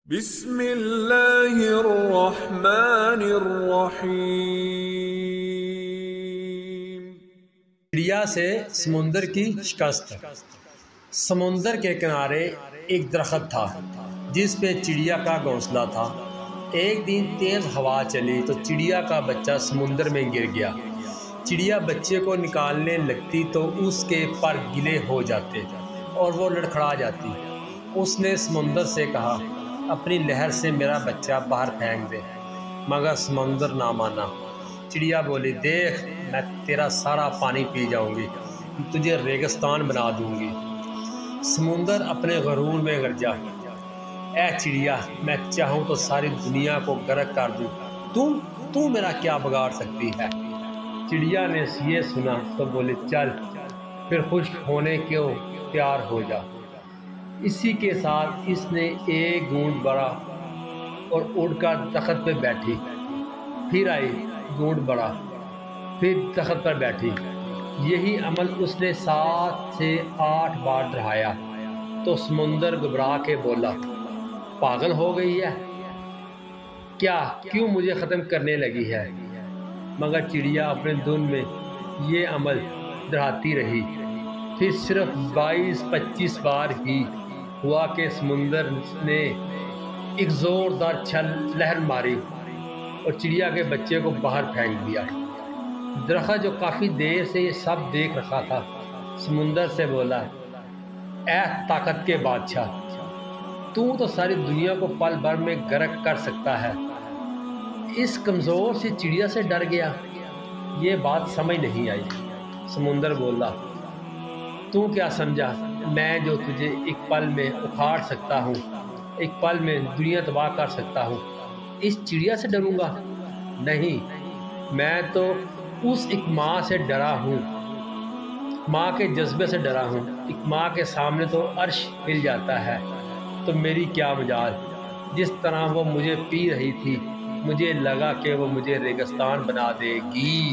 بسم اللہ الرحمن الرحیم۔ چڑیا سے سمندر کی شکست۔ سمندر کے کنارے ایک درخت تھا جس پہ چڑیا کا گھونسلہ تھا۔ ایک دن تیز ہوا چلی تو چڑیا کا بچہ سمندر میں گر گیا۔ چڑیا بچے کو نکالنے لگتی تو اس کے پر گلے ہو جاتے اور وہ لڑکھڑا جاتی۔ اس نے سمندر سے کہا، اپنی لہر سے میرا بچہ باہر پھینک دے، مگر سمندر نہ مانا۔ چڑیا بولی، دیکھ میں تیرا سارا پانی پی جاؤں گی، تجھے ریگستان بنا دوں گی۔ سمندر اپنے غرور میں گرجا، اے چڑیا میں چاہوں تو ساری دنیا کو غرق کر دوں، تو میرا کیا بگاڑ سکتی ہے؟ چڑیا نے یہ سنا تو بولی، چل پھر خشک ہونے کو تیار ہو جا۔ اسی کے ساتھ اس نے ایک گھونٹ بھرا اور اڑ کر درخت پہ بیٹھی، پھر آئی، گھونٹ بھرا، پھر درخت پر بیٹھی۔ یہی عمل اس نے 7 سے 8 بار دہرایا تو سمندر گھبرا کے بولا، پاگل ہو گئی ہے کیوں مجھے ختم کرنے لگی ہے؟ مگر چڑیا اپنے دھن میں یہ عمل دہراتی رہی۔ پھر صرف 22-25 بار ہی ہوا کہ سمندر نے ایک زوردار لہر ماری اور چڑیا کے بچے کو باہر پھینک دیا۔ درخت جو کافی دیر سے یہ سب دیکھ رہا تھا سمندر سے بولا، اے طاقت کے بادشاہ، تو ساری دنیا کو پل بھر میں غرق کر سکتا ہے، اس کمزور سی چڑیا سے ڈر گیا؟ یہ بات سمجھ نہیں آئی۔ سمندر بولا، تو کیا سمجھا میں جو تجھے ایک پل میں اکھاڑ سکتا ہوں، ایک پل میں دنیا تباہ کر سکتا ہوں، اس چڑیا سے ڈروں گا؟ نہیں، میں تو اس ایک ماں سے ڈرا ہوں، ماں کے جذبے سے ڈرا ہوں۔ ایک ماں کے سامنے تو عرش ہل جاتا ہے، تو میری کیا مجال؟ جس طرح وہ مجھے پی رہی تھی مجھے لگا کہ وہ مجھے ریگستان بنا دے گی۔